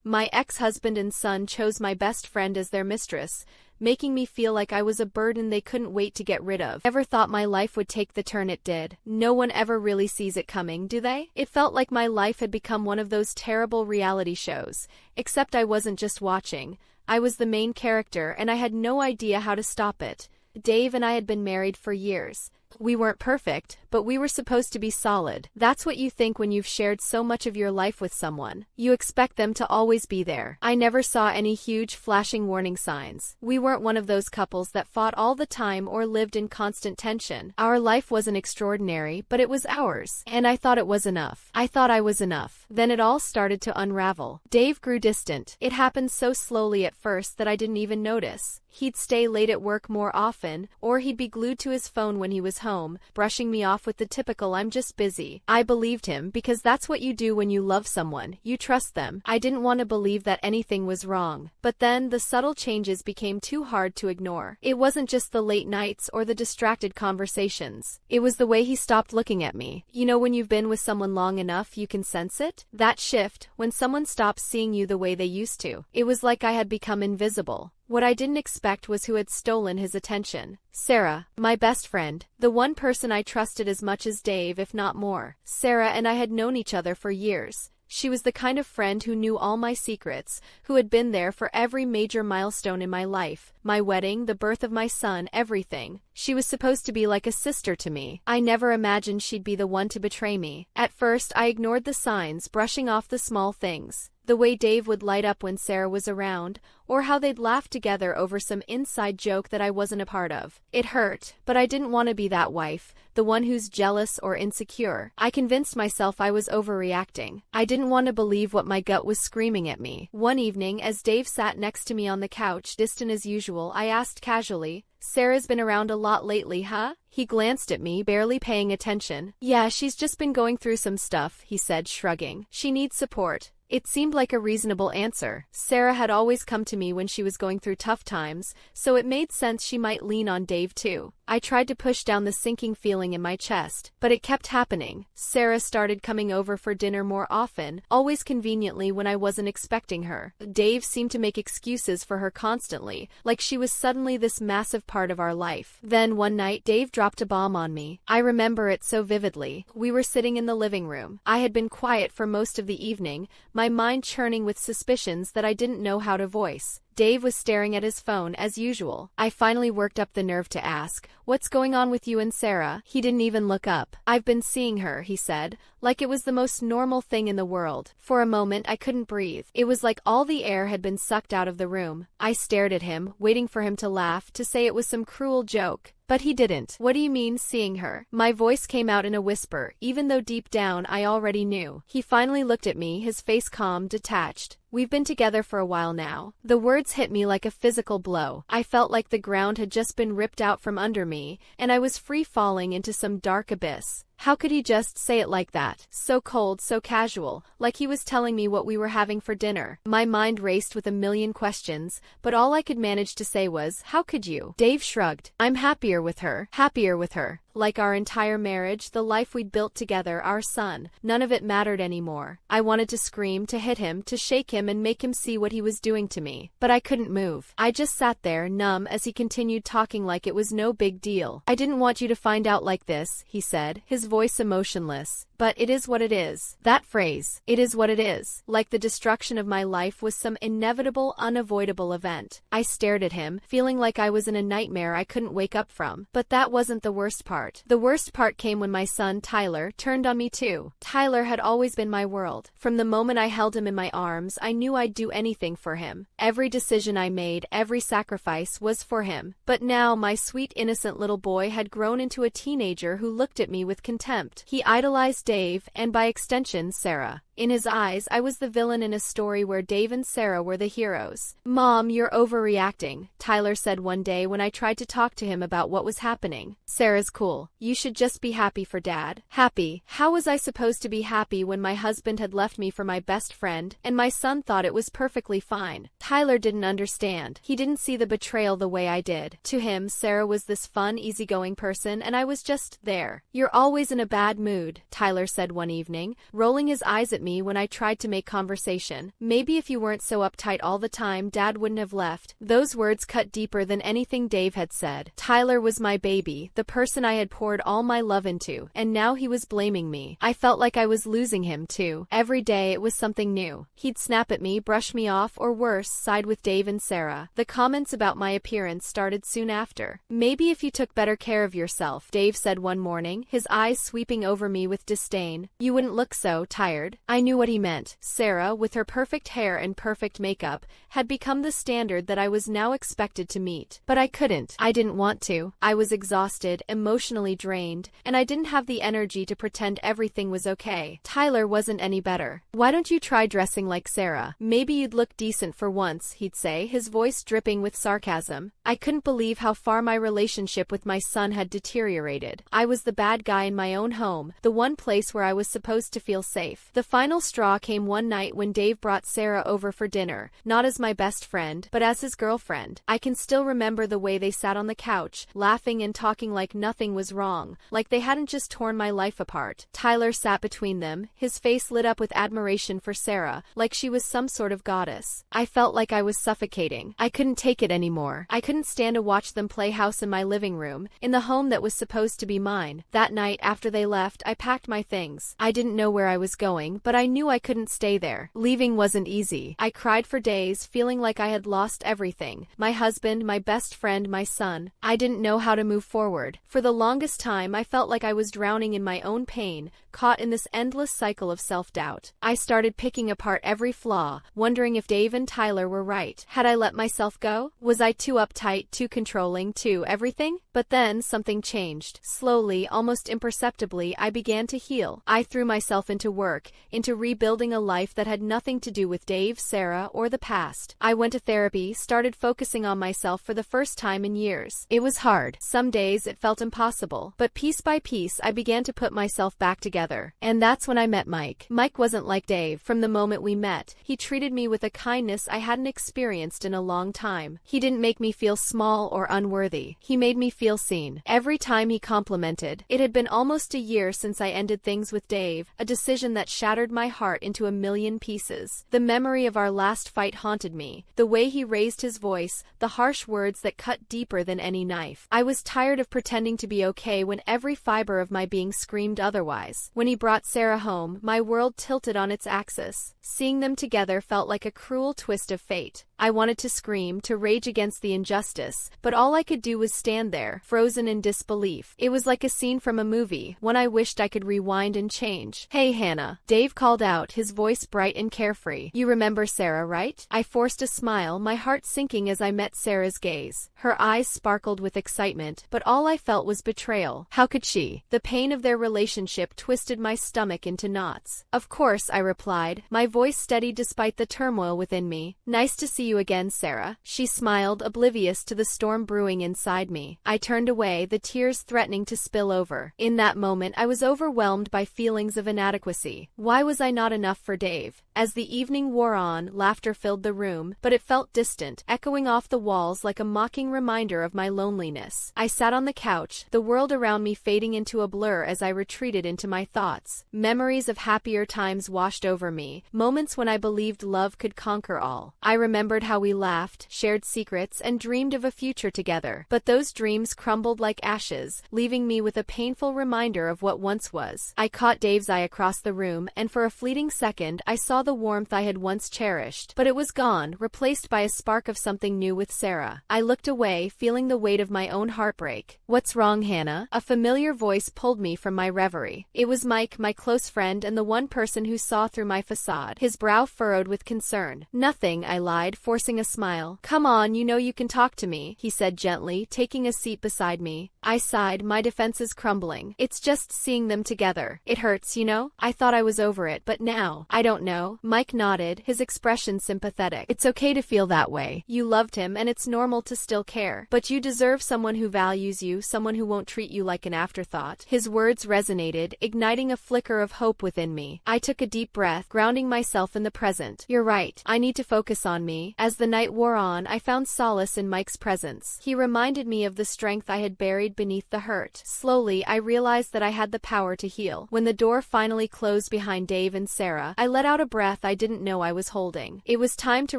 My ex-husband and son chose my best friend as their mistress, making me feel like I was a burden they couldn't wait to get rid of. Never thought my life would take the turn it did. No one ever really sees it coming, do they? It felt like my life had become one of those terrible reality shows, except I wasn't just watching. I was the main character, and I had no idea how to stop it. Dave and I had been married for years. We weren't perfect, but we were supposed to be solid. That's what you think when you've shared so much of your life with someone. You expect them to always be there. I never saw any huge flashing warning signs. We weren't one of those couples that fought all the time or lived in constant tension. Our life wasn't extraordinary, but it was ours. And I thought it was enough. I thought I was enough. Then it all started to unravel. Dave grew distant. It happened so slowly at first that I didn't even notice. He'd stay late at work more often, or he'd be glued to his phone when he was home, brushing me off with the typical "I'm just busy." I believed him because that's what you do when you love someone. You trust them. I didn't want to believe that anything was wrong. But then the subtle changes became too hard to ignore. It wasn't just the late nights or the distracted conversations. It was the way he stopped looking at me. You know, when you've been with someone long enough, you can sense it? That shift, when someone stops seeing you the way they used to. It was like I had become invisible. What I didn't expect was who had stolen his attention. Sarah, my best friend, the one person I trusted as much as Dave, if not more. Sarah and I had known each other for years. She was the kind of friend who knew all my secrets, who had been there for every major milestone in my life. My wedding, the birth of my son, everything. She was supposed to be like a sister to me. I never imagined she'd be the one to betray me. At first, I ignored the signs, brushing off the small things. The way Dave would light up when Sarah was around, or how they'd laugh together over some inside joke that I wasn't a part of. It hurt, but I didn't want to be that wife, the one who's jealous or insecure. I convinced myself I was overreacting. I didn't want to believe what my gut was screaming at me. One evening, as Dave sat next to me on the couch, distant as usual, I asked casually, "Sarah's been around a lot lately, huh?" He glanced at me, barely paying attention. "Yeah, she's just been going through some stuff," he said, shrugging. "She needs support." It seemed like a reasonable answer. Sarah had always come to me when she was going through tough times, so it made sense she might lean on Dave too. I tried to push down the sinking feeling in my chest, but it kept happening. Sarah started coming over for dinner more often, always conveniently when I wasn't expecting her. Dave seemed to make excuses for her constantly, like she was suddenly this massive part of our life. Then one night, Dave dropped a bomb on me. I remember it so vividly. We were sitting in the living room. I had been quiet for most of the evening, my mind churning with suspicions that I didn't know how to voice. Dave was staring at his phone as usual. I finally worked up the nerve to ask, "What's going on with you and Sarah?" He didn't even look up. "I've been seeing her," he said, like it was the most normal thing in the world. For a moment, I couldn't breathe. It was like all the air had been sucked out of the room. I stared at him, waiting for him to laugh, to say it was some cruel joke. But he didn't. "What do you mean, seeing her?" My voice came out in a whisper, even though deep down I already knew. He finally looked at me, his face calm, detached. "We've been together for a while now." The words hit me like a physical blow. I felt like the ground had just been ripped out from under me, and I was free falling into some dark abyss. How could he just say it like that? So cold, so casual, like he was telling me what we were having for dinner. My mind raced with a million questions, but all I could manage to say was, "How could you?" Dave shrugged. "I'm happier with her. Happier with her. Like our entire marriage, the life we'd built together, our son. None of it mattered anymore." I wanted to scream, to hit him, to shake him and make him see what he was doing to me. But I couldn't move. I just sat there, numb, as he continued talking like it was no big deal. "I didn't want you to find out like this," he said, his voice emotionless. "But it is what it is." That phrase, "it is what it is," like the destruction of my life was some inevitable, unavoidable event. I stared at him, feeling like I was in a nightmare I couldn't wake up from. But that wasn't the worst part. The worst part came when my son, Tyler, turned on me too. Tyler had always been my world. From the moment I held him in my arms, I knew I'd do anything for him. Every decision I made, every sacrifice, was for him. But now my sweet, innocent little boy had grown into a teenager who looked at me with contempt. He idolized Dave, and by extension, Sarah. In his eyes, I was the villain in a story where Dave and Sarah were the heroes. "Mom, you're overreacting," Tyler said one day when I tried to talk to him about what was happening. "Sarah's cool. You should just be happy for Dad." Happy? How was I supposed to be happy when my husband had left me for my best friend, and my son thought it was perfectly fine? Tyler didn't understand. He didn't see the betrayal the way I did. To him, Sarah was this fun, easygoing person, and I was just there. "You're always in a bad mood," Tyler said one evening, rolling his eyes at me when I tried to make conversation. Maybe if you weren't so uptight all the time, Dad wouldn't have left. Those words cut deeper than anything Dave had said. Tyler was my baby, the person I had poured all my love into, and now he was blaming me. I felt like I was losing him, too. Every day it was something new. He'd snap at me, brush me off, or worse, side with Dave and Sarah. The comments about my appearance started soon after. Maybe if you took better care of yourself, Dave said one morning, his eyes sweeping over me with disdain, you wouldn't look so tired. I knew what he meant. Sarah, with her perfect hair and perfect makeup, had become the standard that I was now expected to meet. But I couldn't. I didn't want to. I was exhausted, emotionally drained, and I didn't have the energy to pretend everything was okay. Tyler wasn't any better. Why don't you try dressing like Sarah? Maybe you'd look decent for once, he'd say, his voice dripping with sarcasm. I couldn't believe how far my relationship with my son had deteriorated. I was the bad guy in my own home, the one place where I was supposed to feel safe. The final straw came one night when Dave brought Sarah over for dinner, not as my best friend, but as his girlfriend. I can still remember the way they sat on the couch, laughing and talking like nothing was wrong, like they hadn't just torn my life apart. Tyler sat between them, his face lit up with admiration for Sarah, like she was some sort of goddess. I felt like I was suffocating. I couldn't take it anymore. I couldn't stand to watch them play house in my living room, in the home that was supposed to be mine. That night, after they left, I packed my things. I didn't know where I was going, but I knew I couldn't stay there. Leaving wasn't easy. I cried for days, feeling like I had lost everything. My husband, my best friend, my son. I didn't know how to move forward. For the longest time, I felt like I was drowning in my own pain, caught in this endless cycle of self-doubt. I started picking apart every flaw, wondering if Dave and Tyler were right. Had I let myself go? Was I too uptight, too controlling, too everything? But then something changed. Slowly, almost imperceptibly, I began to heal. I threw myself into work, into rebuilding a life that had nothing to do with Dave, Sarah, or the past. I went to therapy, started focusing on myself for the first time in years. It was hard. Some days it felt impossible. But piece by piece, I began to put myself back together. And that's when I met Mike. Mike wasn't like Dave. From the moment we met, he treated me with a kindness I hadn't experienced in a long time. He didn't make me feel small or unworthy. He made me feel seen. Every time he complimented. It had been almost a year since I ended things with Dave, a decision that shattered my heart into a million pieces. The memory of our last fight haunted me. The way he raised his voice, the harsh words that cut deeper than any knife. I was tired of pretending to be okay when every fiber of my being screamed otherwise. When he brought Sarah home, my world tilted on its axis. Seeing them together felt like a cruel twist of fate. I wanted to scream, to rage against the injustice, but all I could do was stand there, frozen in disbelief. It was like a scene from a movie, one I wished I could rewind and change. "Hey, Hannah," Dave called out, his voice bright and carefree. "You remember Sarah, right?" I forced a smile, my heart sinking as I met Sarah's gaze. Her eyes sparkled with excitement, but all I felt was betrayal. How could she? The pain of their relationship twisted my stomach into knots. "Of course," I replied, my voice steady despite the turmoil within me. "Nice to see you again, Sarah." She smiled, oblivious to the storm brewing inside me. I turned away, the tears threatening to spill over. In that moment, I was overwhelmed by feelings of inadequacy. Why was I not enough for Dave? As the evening wore on, laughter filled the room, but it felt distant, echoing off the walls like a mocking reminder of my loneliness. I sat on the couch, the world around me fading into a blur as I retreated into my thoughts. Memories of happier times washed over me, moments when I believed love could conquer all. I remembered how we laughed, shared secrets, and dreamed of a future together. But those dreams crumbled like ashes, leaving me with a painful reminder of what once was. I caught Dave's eye across the room, and for a fleeting second, I saw the warmth I had once cherished. But it was gone, replaced by a spark of something new with Sarah. I looked away, feeling the weight of my own heartbreak. "What's wrong, Hannah?" A familiar voice pulled me from my reverie. It was Mike, my close friend and the one person who saw through my facade, his brow furrowed with concern. "Nothing," I lied, forcing a smile. "Come on, you know you can talk to me," he said gently, taking a seat beside me. I sighed, my defenses crumbling. "It's just seeing them together. It hurts, you know? I thought I was over it, but now, I don't know." Mike nodded, his expression sympathetic. "It's okay to feel that way. You loved him, and it's normal to still care. But you deserve someone who values you, someone who won't treat you like an afterthought." His words resonated, igniting a flicker of hope within me. I took a deep breath, grounding myself in the present. "You're right. I need to focus on me, me. As the night wore on, I found solace in Mike's presence. He reminded me of the strength I had buried beneath the hurt. Slowly, I realized that I had the power to heal. When the door finally closed behind Dave and Sarah, I let out a breath I didn't know I was holding. It was time to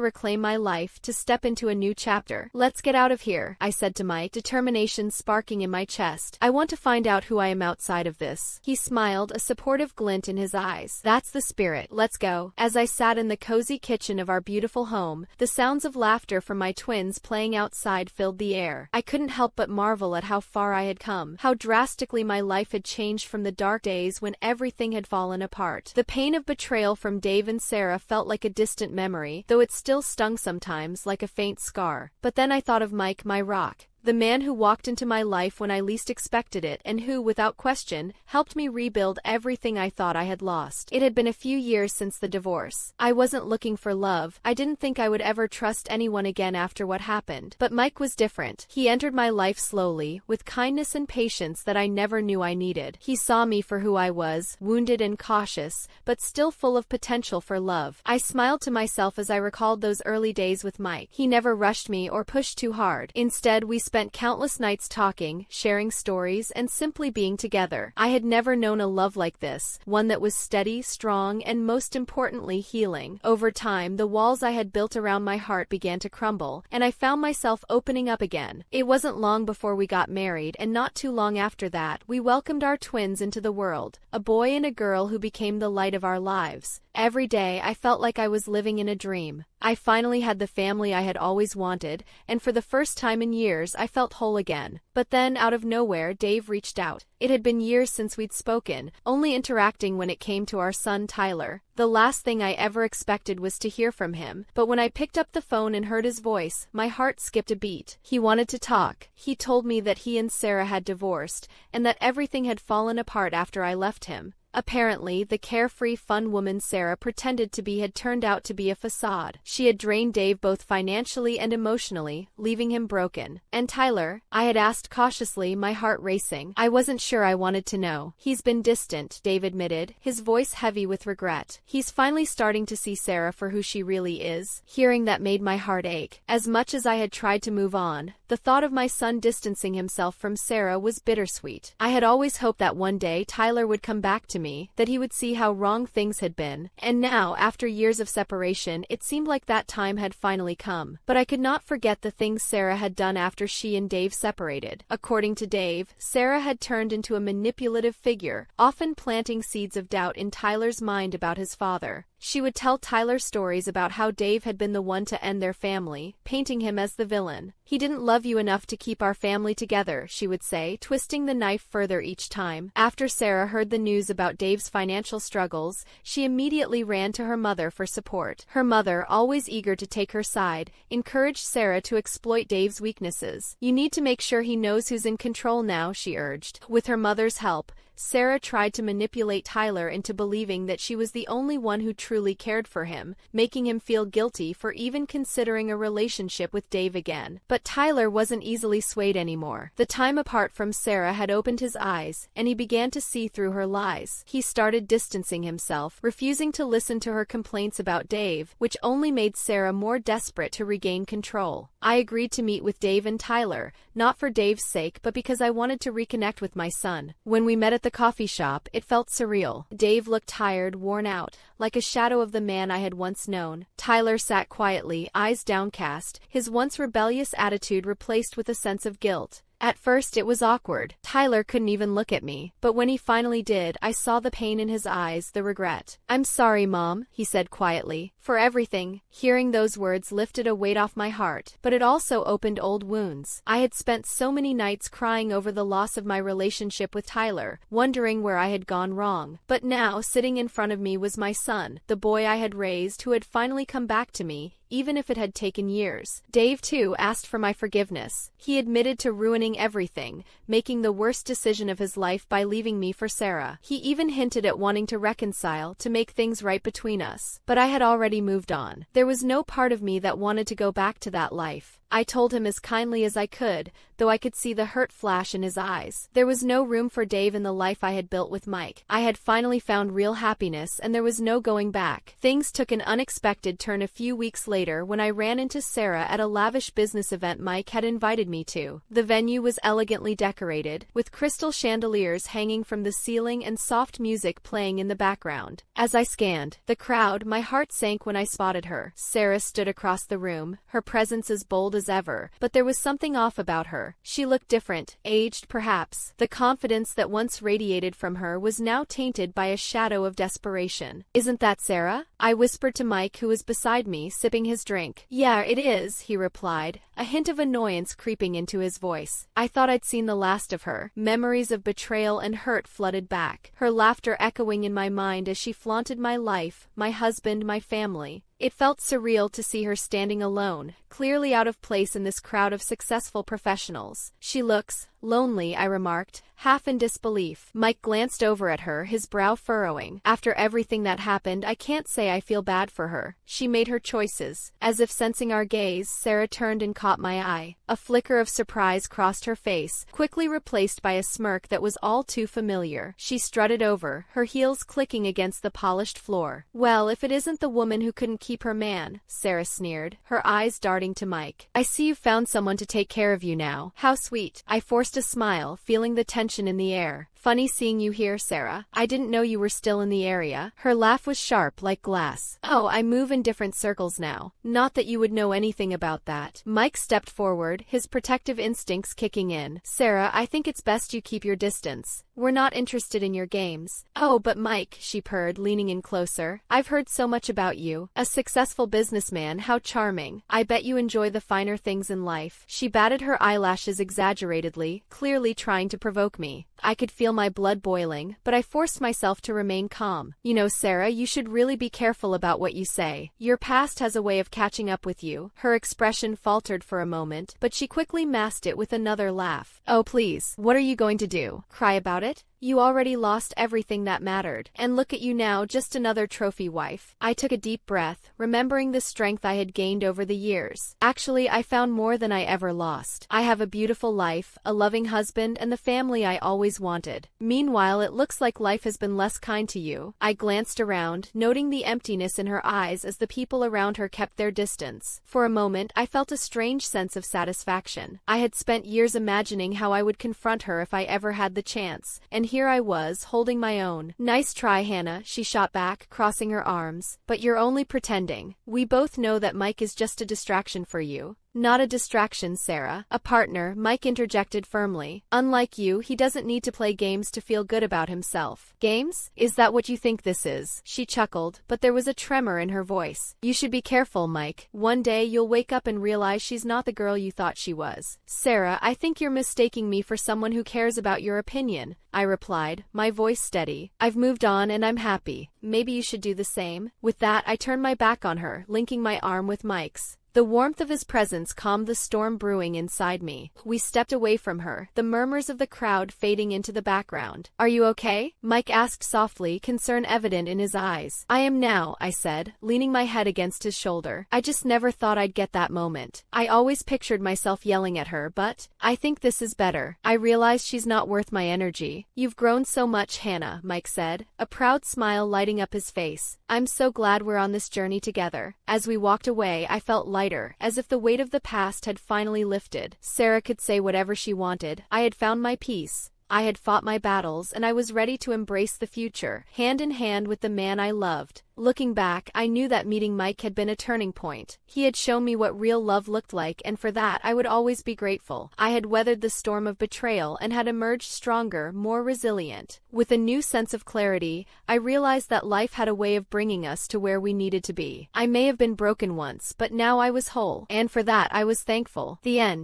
reclaim my life, to step into a new chapter. "Let's get out of here," I said to Mike, determination sparking in my chest. "I want to find out who I am outside of this." He smiled, a supportive glint in his eyes. "That's the spirit. Let's go." As I sat in the cozy kitchen of our beautiful home, the sounds of laughter from my twins playing outside filled the air. I couldn't help but marvel at how far I had come, how drastically my life had changed from the dark days when everything had fallen apart. The pain of betrayal from Dave and Sarah felt like a distant memory, though it still stung sometimes, like a faint scar. But then I thought of Mike, my rock. The man who walked into my life when I least expected it and who, without question, helped me rebuild everything I thought I had lost. It had been a few years since the divorce. I wasn't looking for love. I didn't think I would ever trust anyone again after what happened. But Mike was different. He entered my life slowly, with kindness and patience that I never knew I needed. He saw me for who I was, wounded and cautious, but still full of potential for love. I smiled to myself as I recalled those early days with Mike. He never rushed me or pushed too hard. Instead, we spent countless nights talking, sharing stories, and simply being together. I had never known a love like this, one that was steady, strong, and most importantly, healing. Over time, the walls I had built around my heart began to crumble, and I found myself opening up again. It wasn't long before we got married, and not too long after that, we welcomed our twins into the world, a boy and a girl who became the light of our lives. Every day, I felt like I was living in a dream. I finally had the family I had always wanted, and for the first time in years, I felt whole again. But then, out of nowhere, Dave reached out. It had been years since we'd spoken, only interacting when it came to our son Tyler. The last thing I ever expected was to hear from him, but when I picked up the phone and heard his voice, my heart skipped a beat. He wanted to talk. He told me that he and Sarah had divorced, and that everything had fallen apart after I left him. Apparently, the carefree, fun woman Sarah pretended to be had turned out to be a facade. She had drained Dave both financially and emotionally, leaving him broken. "And Tyler?" I had asked cautiously, my heart racing. I wasn't sure I wanted to know. "He's been distant," Dave admitted, his voice heavy with regret. "He's finally starting to see Sarah for who she really is." Hearing that made my heart ache. As much as I had tried to move on, the thought of my son distancing himself from Sarah was bittersweet. I had always hoped that one day Tyler would come back to me, that he would see how wrong things had been. And now, after years of separation, it seemed like that time had finally come. But I could not forget the things Sarah had done after she and Dave separated. According to Dave, Sarah had turned into a manipulative figure, often planting seeds of doubt in Tyler's mind about his father. She would tell Tyler stories about how Dave had been the one to end their family, painting him as the villain. "He didn't love you enough to keep our family together," she would say, twisting the knife further each time. After Sarah heard the news about Dave's financial struggles, she immediately ran to her mother for support. Her mother, always eager to take her side, encouraged Sarah to exploit Dave's weaknesses. "You need to make sure he knows who's in control now," she urged. With her mother's help, Sarah tried to manipulate Tyler into believing that she was the only one who truly cared for him, making him feel guilty for even considering a relationship with Dave again. But Tyler wasn't easily swayed anymore. The time apart from Sarah had opened his eyes, and he began to see through her lies. He started distancing himself, refusing to listen to her complaints about Dave, which only made Sarah more desperate to regain control. I agreed to meet with Dave and Tyler, not for Dave's sake but because I wanted to reconnect with my son. When we met at the coffee shop, it felt surreal. Dave looked tired, worn out, like a shadow of the man I had once known. Tyler sat quietly, eyes downcast, his once rebellious attitude replaced with a sense of guilt. At first it was awkward. Tyler couldn't even look at me, but when he finally did, I saw the pain in his eyes, the regret. "I'm sorry, Mom," he said quietly, "for everything." Hearing those words lifted a weight off my heart, but it also opened old wounds. I had spent so many nights crying over the loss of my relationship with Tyler, wondering where I had gone wrong. But now, sitting in front of me was my son, the boy I had raised, who had finally come back to me, even if it had taken years. Dave, too, asked for my forgiveness. He admitted to ruining everything, making the worst decision of his life by leaving me for Sarah. He even hinted at wanting to reconcile, to make things right between us. But I had already moved on. There was no part of me that wanted to go back to that life. I told him as kindly as I could, though I could see the hurt flash in his eyes. There was no room for Dave in the life I had built with Mike. I had finally found real happiness and there was no going back. Things took an unexpected turn a few weeks later when I ran into Sarah at a lavish business event Mike had invited me to. The venue was elegantly decorated, with crystal chandeliers hanging from the ceiling and soft music playing in the background. As I scanned the crowd, my heart sank when I spotted her. Sarah stood across the room, her presence as bold as ever, but there was something off about her. She looked different, aged perhaps. The confidence that once radiated from her was now tainted by a shadow of desperation. "Isn't that Sarah?" I whispered to Mike, who was beside me, sipping his drink. "Yeah, it is," he replied, a hint of annoyance creeping into his voice. I thought I'd seen the last of her. Memories of betrayal and hurt flooded back, her laughter echoing in my mind as she flaunted my life, my husband, my family. It felt surreal to see her standing alone, clearly out of place in this crowd of successful professionals. "She looks lonely," I remarked, half in disbelief. Mike glanced over at her, his brow furrowing. "After everything that happened, I can't say I feel bad for her. She made her choices." As if sensing our gaze, Sarah turned and caught my eye. A flicker of surprise crossed her face, quickly replaced by a smirk that was all too familiar. She strutted over, her heels clicking against the polished floor. "Well, if it isn't the woman who couldn't keep her man," Sarah sneered, her eyes darting to Mike. "I see you've found someone to take care of you now. How sweet." I forced a smile, feeling the tension in the air. "Funny seeing you here, Sarah. I didn't know you were still in the area." Her laugh was sharp, like glass. "Oh, I move in different circles now. Not that you would know anything about that." Mike stepped forward, his protective instincts kicking in. "Sarah, I think it's best you keep your distance. We're not interested in your games." "Oh, but Mike," she purred, leaning in closer. "I've heard so much about you. A successful businessman, how charming. I bet you enjoy the finer things in life." She batted her eyelashes exaggeratedly, clearly trying to provoke me. I could feel my blood boiling, but I forced myself to remain calm. "You know, Sarah, you should really be careful about what you say. Your past has a way of catching up with you." Her expression faltered for a moment, but she quickly masked it with another laugh. "Oh, please, what are you going to do? Cry about it? You already lost everything that mattered. And look at you now, just another trophy wife." I took a deep breath, remembering the strength I had gained over the years. "Actually, I found more than I ever lost. I have a beautiful life, a loving husband, and the family I always wanted. Meanwhile, it looks like life has been less kind to you." I glanced around, noting the emptiness in her eyes as the people around her kept their distance. For a moment, I felt a strange sense of satisfaction. I had spent years imagining how I would confront her if I ever had the chance, and here I was, holding my own. "Nice try, Hannah," she shot back, crossing her arms. "But you're only pretending. We both know that Mike is just a distraction for you." "Not a distraction, Sarah. A partner," Mike interjected firmly. "Unlike you, he doesn't need to play games to feel good about himself." "Games? Is that what you think this is?" She chuckled, but there was a tremor in her voice. "You should be careful, Mike. One day you'll wake up and realize she's not the girl you thought she was." "Sarah, I think you're mistaking me for someone who cares about your opinion," I replied, my voice steady. "I've moved on and I'm happy. Maybe you should do the same." With that, I turned my back on her, linking my arm with Mike's. The warmth of his presence calmed the storm brewing inside me. We stepped away from her, the murmurs of the crowd fading into the background. "Are you okay?" Mike asked softly, concern evident in his eyes. "I am now," I said, leaning my head against his shoulder. "I just never thought I'd get that moment. I always pictured myself yelling at her, but I think this is better. I realize she's not worth my energy." "You've grown so much, Hannah," Mike said, a proud smile lighting up his face. "I'm so glad we're on this journey together." As we walked away, I felt lighter, as if the weight of the past had finally lifted. Sarah could say whatever she wanted. I had found my peace. I had fought my battles, and I was ready to embrace the future, hand in hand with the man I loved. Looking back, I knew that meeting Mike had been a turning point. He had shown me what real love looked like, and for that I would always be grateful. I had weathered the storm of betrayal and had emerged stronger, more resilient. With a new sense of clarity, I realized that life had a way of bringing us to where we needed to be. I may have been broken once, but now I was whole, and for that I was thankful. The end.